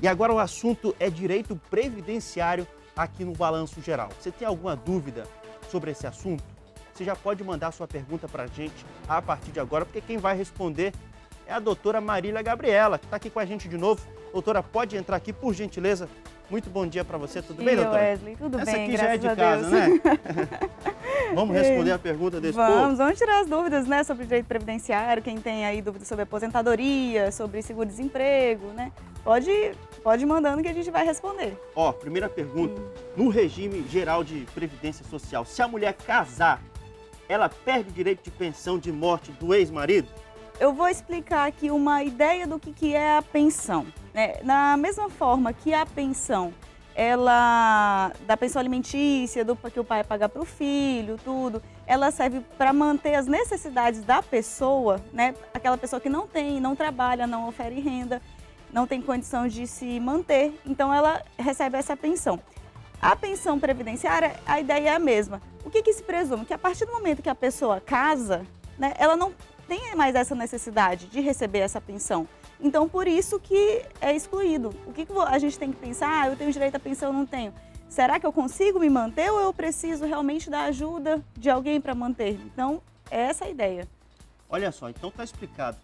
E agora o assunto é direito previdenciário aqui no Balanço Geral. Você tem alguma dúvida sobre esse assunto? Você já pode mandar sua pergunta para a gente a partir de agora, porque quem vai responder é a doutora Marília Gabriela, que está aqui com a gente de novo. Doutora, pode entrar aqui, por gentileza. Muito bom dia para você, tudo bem, doutora? Wesley, tudo Essa bem, aqui já é de graças a casa, Deus. né? Vamos responder a pergunta desse povo? Vamos tirar as dúvidas, né, sobre direito previdenciário, quem tem aí dúvidas sobre aposentadoria, sobre seguro-desemprego, né? Pode ir mandando que a gente vai responder. Ó, primeira pergunta. No regime geral de previdência social, se a mulher casar, ela perde o direito de pensão de morte do ex-marido? Eu vou explicar aqui uma ideia do que é a pensão, né? Na mesma forma que a pensão, da pensão alimentícia, que o pai paga para o filho, tudo, ela serve para manter as necessidades da pessoa, né? Aquela pessoa que não trabalha, não ofere renda, não tem condição de se manter, então ela recebe essa pensão. A pensão previdenciária, a ideia é a mesma. O que se presume? Que a partir do momento que a pessoa casa, né, ela não tem mais essa necessidade de receber essa pensão. Então, por isso que é excluído. O que a gente tem que pensar? Eu tenho direito à pensão, não tenho. Será que eu consigo me manter ou eu preciso realmente da ajuda de alguém para manter? Então, é essa a ideia. Olha só, então está explicado.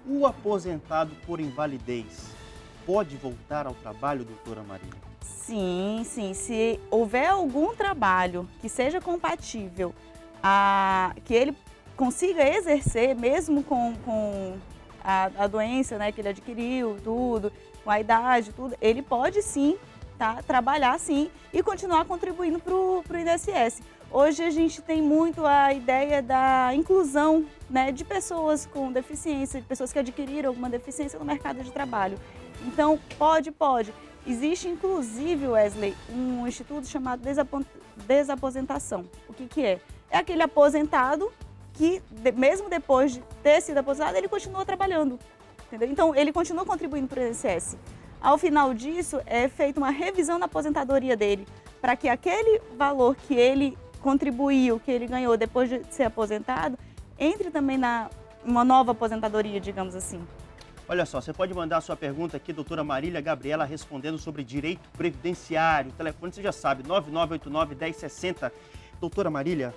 O aposentado por invalidez pode voltar ao trabalho, doutora Marília? Sim. Se houver algum trabalho que seja compatível, que ele consiga exercer, mesmo com a doença, né, que ele adquiriu, tudo, com a idade, tudo, ele pode sim trabalhar sim e continuar contribuindo para o INSS. Hoje a gente tem muito a ideia da inclusão, né, de pessoas com deficiência, de pessoas que adquiriram alguma deficiência no mercado de trabalho. Então, pode. Existe, inclusive, Wesley, um instituto chamado desaposentação. O que é? É aquele aposentado que, mesmo depois de ter sido aposentado, ele continua trabalhando. Entendeu? Então, ele continua contribuindo para o INSS. Ao final disso, é feita uma revisão na aposentadoria dele, para que aquele valor que ele contribuiu, que ele ganhou depois de ser aposentado, entre também uma nova aposentadoria, digamos assim. Olha só, você pode mandar a sua pergunta aqui, doutora Marília Gabriela, respondendo sobre direito previdenciário. O telefone você já sabe, 9989-1060. Doutora Marília,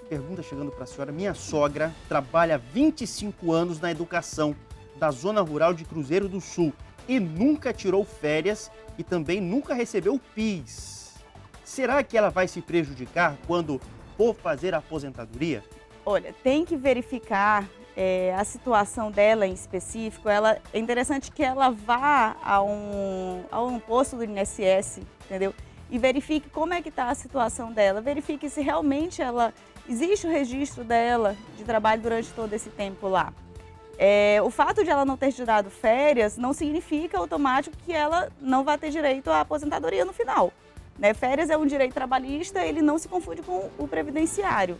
pergunta chegando para a senhora. Minha sogra trabalha 25 anos na educação da zona rural de Cruzeiro do Sul e nunca tirou férias e também nunca recebeu PIS. Será que ela vai se prejudicar quando for fazer a aposentadoria? Olha, tem que verificar a situação dela em específico. É interessante que ela vá a um posto do INSS, entendeu? E verifique como é que está a situação dela, verifique se realmente existe o registro dela de trabalho durante todo esse tempo lá. O fato de ela não ter tirado férias não significa automático que ela não vai ter direito à aposentadoria no final, né? Férias é um direito trabalhista, ele não se confunde com o previdenciário.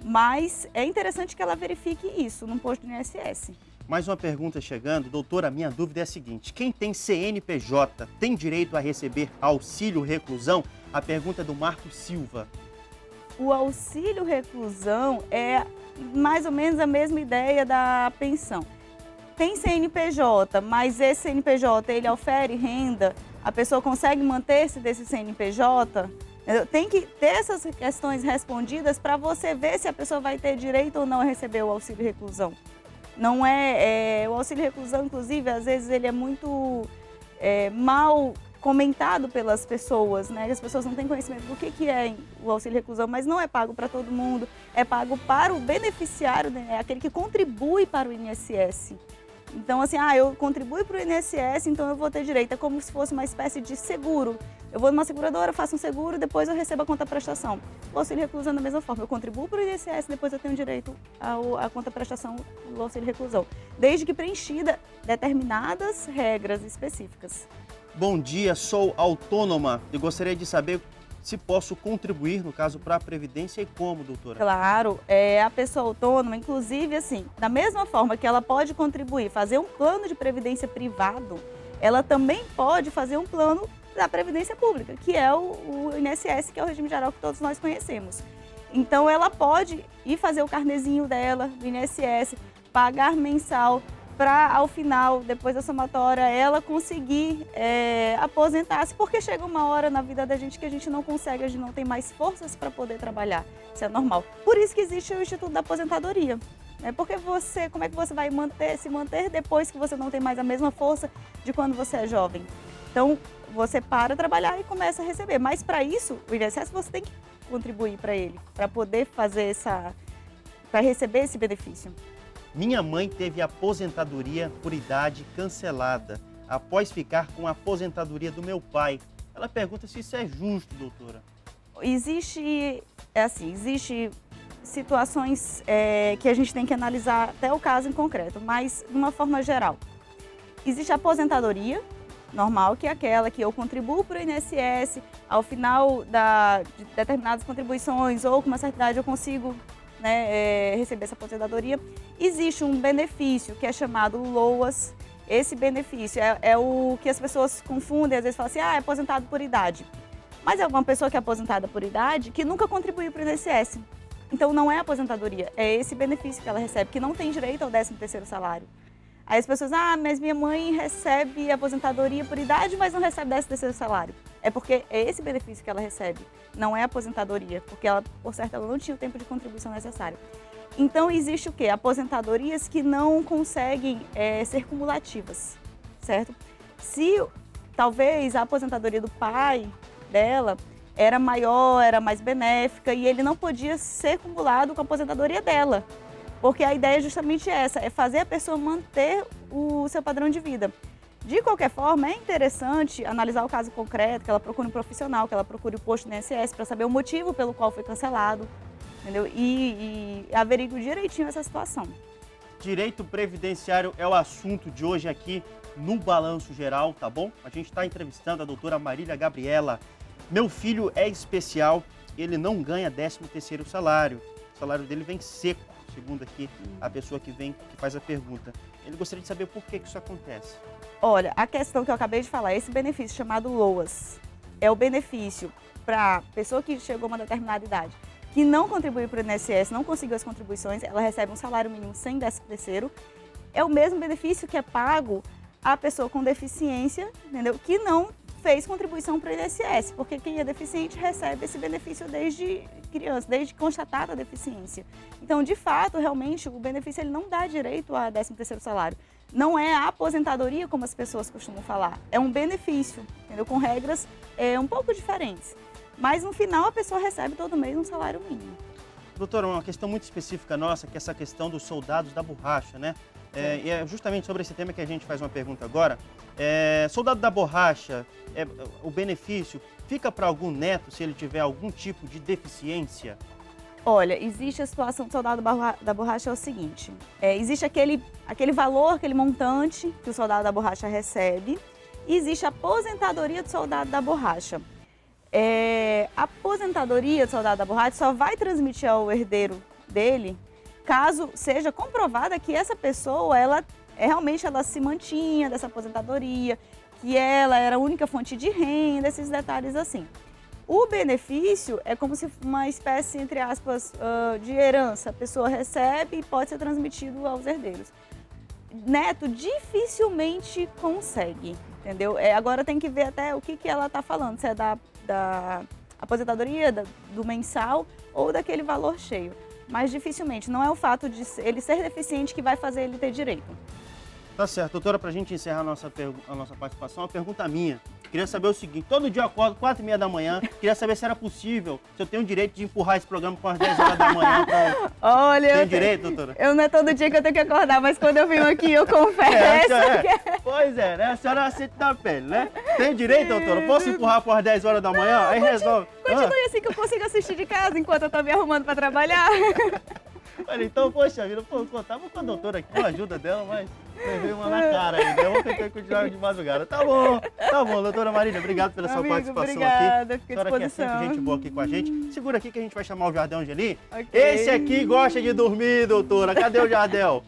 Mas é interessante que ela verifique isso num posto do INSS. Mais uma pergunta chegando. Doutora, minha dúvida é a seguinte. Quem tem CNPJ tem direito a receber auxílio reclusão? A pergunta é do Marco Silva. O auxílio reclusão é mais ou menos a mesma ideia da pensão. Tem CNPJ, mas esse CNPJ ele ofere renda, a pessoa consegue manter-se desse CNPJ? Tem que ter essas questões respondidas para você ver se a pessoa vai ter direito ou não a receber o auxílio reclusão. Não o auxílio reclusão, inclusive, às vezes ele é muito mal comentado pelas pessoas, né? As pessoas não têm conhecimento do que é o auxílio reclusão, mas não é pago para todo mundo, é pago para o beneficiário, né? É aquele que contribui para o INSS. Então, assim, eu contribuo para o INSS, então eu vou ter direito. É como se fosse uma espécie de seguro. Eu vou numa seguradora, faço um seguro, depois eu recebo a conta-prestação. O auxílio reclusão da mesma forma. Eu contribuo para o INSS, depois eu tenho direito à conta-prestação do auxílio reclusão. Desde que preenchida determinadas regras específicas. Bom dia, sou autônoma e gostaria de saber se posso contribuir, no caso, para a Previdência e como, doutora? Claro, a pessoa autônoma, inclusive, assim, da mesma forma que ela pode contribuir, fazer um plano de previdência privado, ela também pode fazer um plano da Previdência Pública, que é o INSS, que é o regime geral que todos nós conhecemos. Então, ela pode ir fazer o carnezinho dela do INSS, pagar mensal, para ao final, depois da somatória, ela conseguir aposentar-se, porque chega uma hora na vida da gente que a gente não consegue, a gente não tem mais forças para poder trabalhar. Isso é normal. Por isso que existe o Instituto da Aposentadoria. Porque como é que você vai se manter depois que você não tem mais a mesma força de quando você é jovem? Então, você para de trabalhar e começa a receber. Mas para isso, o INSS você tem que contribuir para ele, para poder fazer para receber esse benefício. Minha mãe teve aposentadoria por idade cancelada após ficar com a aposentadoria do meu pai. Ela pergunta se isso é justo, doutora. Existe situações que a gente tem que analisar até o caso em concreto, mas de uma forma geral. Existe a aposentadoria normal, que é aquela que eu contribuo para o INSS, ao final de determinadas contribuições ou com uma certa idade eu consigo receber essa aposentadoria. Existe um benefício que é chamado LOAS. Esse benefício é o que as pessoas confundem, às vezes falam assim, é aposentado por idade. Mas é uma pessoa que é aposentada por idade que nunca contribuiu para o INSS. Então não é aposentadoria, é esse benefício que ela recebe, que não tem direito ao 13º salário. Aí as pessoas, mas minha mãe recebe aposentadoria por idade, mas não recebe 13º salário. É porque é esse benefício que ela recebe, não é aposentadoria, porque ela, por certo, ela não tinha o tempo de contribuição necessário. Então existe o quê? Aposentadorias que não conseguem ser cumulativas, certo? Se talvez a aposentadoria do pai dela era maior, era mais benéfica e ele não podia ser cumulado com a aposentadoria dela. Porque a ideia é justamente essa, é fazer a pessoa manter o seu padrão de vida. De qualquer forma, é interessante analisar o caso concreto, que ela procure um profissional, que ela procure o posto do INSS para saber o motivo pelo qual foi cancelado, entendeu? E averigue direitinho essa situação. Direito previdenciário é o assunto de hoje aqui no Balanço Geral, tá bom? A gente está entrevistando a doutora Marília Gabriela. Meu filho é especial, ele não ganha 13º salário. O salário dele vem seco, segundo aqui a pessoa que faz a pergunta. Ele gostaria de saber por que isso acontece. Olha, a questão que eu acabei de falar, esse benefício chamado LOAS, é o benefício para a pessoa que chegou a uma determinada idade, que não contribuiu para o INSS, não conseguiu as contribuições, ela recebe um salário mínimo sem 13º, é o mesmo benefício que é pago à pessoa com deficiência, entendeu? Que não fez contribuição para o INSS, porque quem é deficiente recebe esse benefício desde criança, desde constatada a deficiência. Então, de fato, realmente, o benefício ele não dá direito a 13º salário. Não é a aposentadoria, como as pessoas costumam falar, é um benefício, entendeu? Com regras um pouco diferentes. Mas, no final, a pessoa recebe todo mês um salário mínimo. Doutora, uma questão muito específica nossa, que é essa questão dos soldados da borracha, né? E é justamente sobre esse tema que a gente faz uma pergunta agora. Soldado da borracha, o benefício fica para algum neto se ele tiver algum tipo de deficiência? Olha, existe a situação do soldado da borracha, é o seguinte, existe aquele valor, aquele montante que o soldado da borracha recebe, e existe a aposentadoria do soldado da borracha. A aposentadoria do soldado da borracha só vai transmitir ao herdeiro dele caso seja comprovada que essa pessoa, realmente ela se mantinha dessa aposentadoria, que ela era a única fonte de renda, esses detalhes assim. O benefício é como se uma espécie, entre aspas, de herança. A pessoa recebe e pode ser transmitido aos herdeiros. Neto dificilmente consegue, entendeu? Agora tem que ver até o que ela está falando, se é da aposentadoria, do mensal ou daquele valor cheio. Mas dificilmente, não é o fato de ele ser deficiente que vai fazer ele ter direito. Tá certo. Doutora, para a gente encerrar a nossa participação, uma pergunta minha. Queria saber o seguinte, todo dia eu acordo 4h30 da manhã, queria saber se era possível, se eu tenho direito de empurrar esse programa com as 10 horas da manhã. Olha, tem direito, doutora? Eu não é todo dia que eu tenho que acordar, mas quando eu vim aqui, eu confesso que... Pois é, né? A senhora aceita na pele, né? Tem direito, doutora? Posso empurrar por 10 horas da manhã? Aí resolve. Continue assim que eu consigo assistir de casa enquanto eu tô me arrumando para trabalhar. Olha, então, poxa vida, contava com a doutora aqui, com a ajuda dela, mas levei uma na cara ainda. Eu vou ter que continuar de madrugada. Tá bom, doutora Marília, obrigado pela sua participação obrigada, aqui. A senhora que é sempre gente boa aqui com a gente. Segura aqui que a gente vai chamar o Jardel Angelim. Okay. Esse aqui gosta de dormir, doutora. Cadê o Jardel?